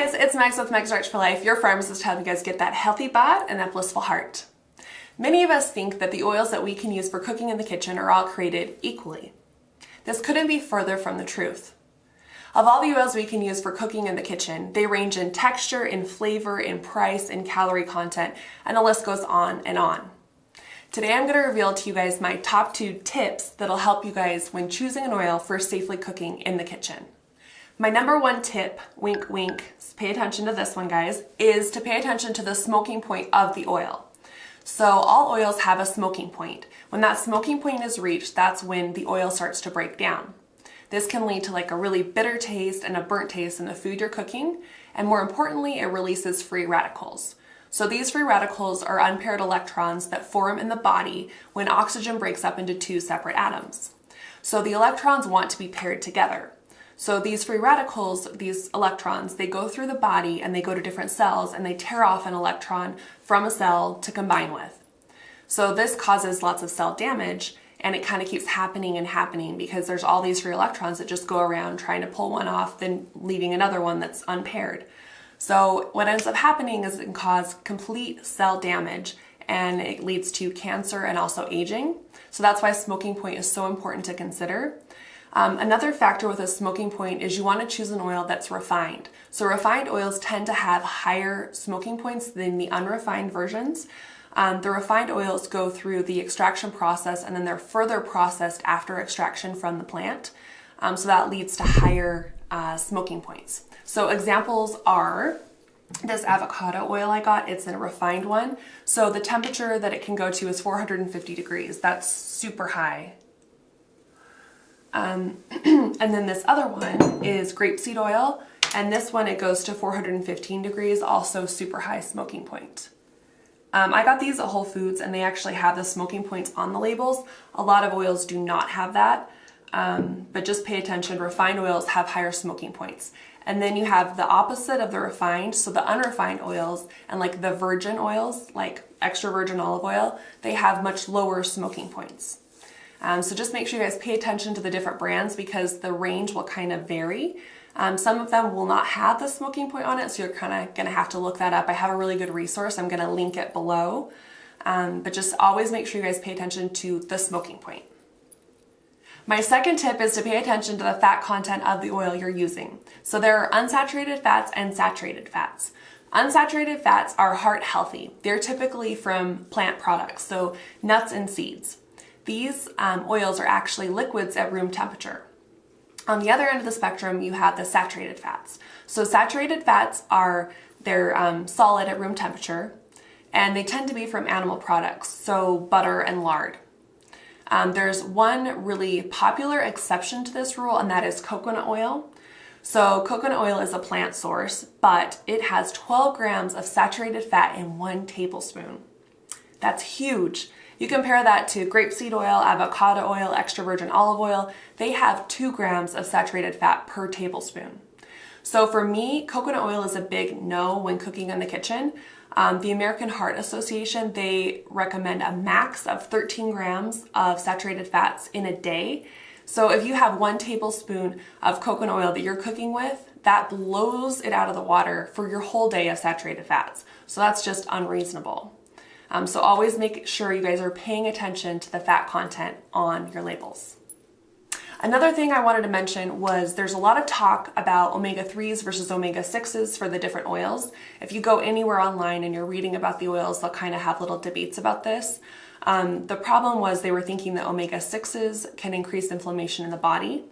guys, it's Max with Meg's Arch for Life, your pharmacist, to help you guys get that healthy bod and that blissful heart. Many of us think that the oils that we can use for cooking in the kitchen are all created equally. This couldn't be further from the truth. Of all the oils we can use for cooking in the kitchen, they range in texture, in flavor, in price, in calorie content, and the list goes on and on. Today I'm going to reveal to you guys my top 2 tips that'll help you guys when choosing an oil for safely cooking in the kitchen. My number 1 tip, wink wink, pay attention to this one guys, is to pay attention to the smoking point of the oil. So all oils have a smoking point. When that smoking point is reached, that's when the oil starts to break down. This can lead to like a really bitter taste and a burnt taste in the food you're cooking, and more importantly, it releases free radicals. So these free radicals are unpaired electrons that form in the body when oxygen breaks up into 2 separate atoms. So the electrons want to be paired together. So these free radicals, these electrons, they go through the body and they go to different cells and they tear off an electron from a cell to combine with. So this causes lots of cell damage, and it kind of keeps happening and happening because there's all these free electrons that just go around trying to pull one off, then leaving another one that's unpaired. So what ends up happening is it can cause complete cell damage, and it leads to cancer and also aging. So that's why smoking point is so important to consider. Another factor with a smoking point is you want to choose an oil that's refined. So refined oils tend to have higher smoking points than the unrefined versions. The refined oils go through the extraction process and then they're further processed after extraction from the plant. So that leads to higher smoking points. So examples are this avocado oil I got, it's a refined one. So the temperature that it can go to is 450 degrees. That's super high. And then this other one is grapeseed oil, and this one it goes to 415 degrees, also super high smoking point. I got these at Whole Foods and they actually have the smoking points on the labels. A lot of oils do not have that, but just pay attention, refined oils have higher smoking points. And then you have the opposite of the refined, so the unrefined oils and like the virgin oils, like extra virgin olive oil, they have much lower smoking points. So just make sure you guys pay attention to the different brands because the range will kind of vary. Some of them will not have the smoking point on it, so you're kind of going to have to look that up. I have a really good resource. I'm going to link it below. But just always make sure you guys pay attention to the smoking point. My second tip is to pay attention to the fat content of the oil you're using. So there are unsaturated fats and saturated fats. Unsaturated fats are heart healthy. They're typically from plant products, so nuts and seeds. These oils are actually liquids at room temperature. On the other end of the spectrum, you have the saturated fats. So saturated fats they're solid at room temperature, and they tend to be from animal products, so butter and lard. There's one really popular exception to this rule, and that is coconut oil. So coconut oil is a plant source, but it has 12 grams of saturated fat in 1 tablespoon. That's huge. You compare that to grapeseed oil, avocado oil, extra virgin olive oil. They have 2 grams of saturated fat per tablespoon. So for me, coconut oil is a big no when cooking in the kitchen. The American Heart Association, they recommend a max of 13 grams of saturated fats in a day. So if you have 1 tablespoon of coconut oil that you're cooking with, that blows it out of the water for your whole day of saturated fats. So that's just unreasonable. So always make sure you guys are paying attention to the fat content on your labels. Another thing I wanted to mention was there's a lot of talk about omega-3s versus omega-6s for the different oils. If you go anywhere online and you're reading about the oils, they'll kind of have little debates about this. The problem was they were thinking that omega-6s can increase inflammation in the body.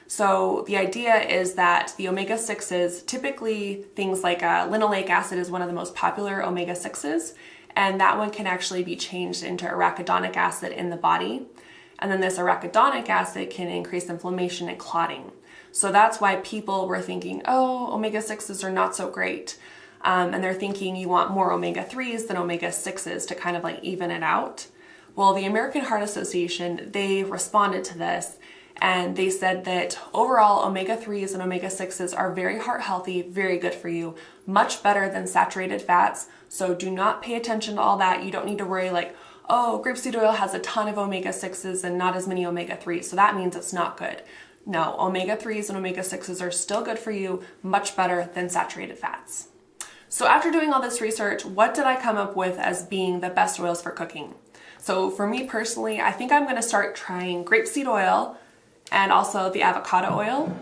So the idea is that the omega-6s, typically things like linoleic acid is one of the most popular omega-6s, and that one can actually be changed into arachidonic acid in the body. And then this arachidonic acid can increase inflammation and clotting. So that's why people were thinking, oh, omega-6s are not so great. And they're thinking you want more omega-3s than omega-6s to kind of like even it out. Well, the American Heart Association, they responded to this and they said that overall omega-3s and omega-6s are very heart healthy, very good for you, much better than saturated fats. So do not pay attention to all that. You don't need to worry like, oh, grapeseed oil has a ton of omega-6s and not as many omega-3s, so that means it's not good. No, omega-3s and omega-6s are still good for you, much better than saturated fats. So after doing all this research, what did I come up with as being the best oils for cooking? So for me personally, I think I'm going to start trying grapeseed oil and also the avocado oil.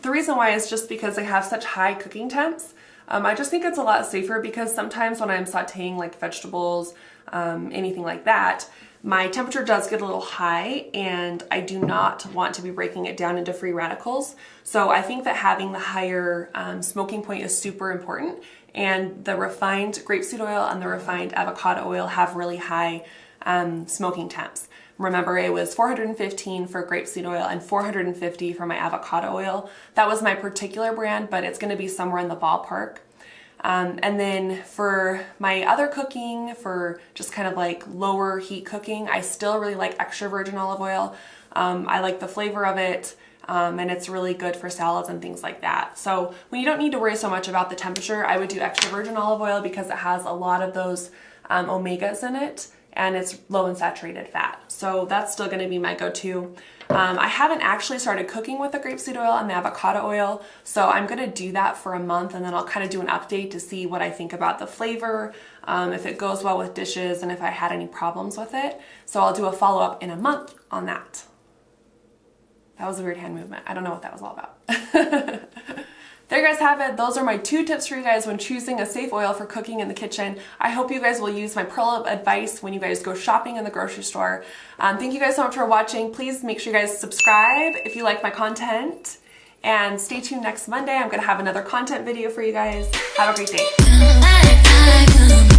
The reason why is just because they have such high cooking temps. I just think it's a lot safer because sometimes when I'm sauteing like vegetables, anything like that, my temperature does get a little high and I do not want to be breaking it down into free radicals. So I think that having the higher smoking point is super important, and the refined grapeseed oil and the refined avocado oil have really high smoking temps. Remember, it was 415 for grapeseed oil and 450 for my avocado oil. That was my particular brand, but it's going to be somewhere in the ballpark. And then for my other cooking, for just kind of like lower heat cooking, I still really like extra virgin olive oil. I like the flavor of it, and it's really good for salads and things like that. So when you don't need to worry so much about the temperature, I would do extra virgin olive oil because it has a lot of those omegas in it, and it's low in saturated fat. So that's still going to be my go-to. I haven't actually started cooking with the grapeseed oil and the avocado oil, so I'm going to do that for a month, and then I'll kind of do an update to see what I think about the flavor, if it goes well with dishes, and if I had any problems with it. So I'll do a follow-up in a month on that. That was a weird hand movement. I don't know what that was all about. There you guys have it. Those are my 2 tips for you guys when choosing a safe oil for cooking in the kitchen. I hope you guys will use my pearl of advice when you guys go shopping in the grocery store. Thank you guys so much for watching. Please make sure you guys subscribe if you like my content. And stay tuned next Monday. I'm going to have another content video for you guys. Have a great day.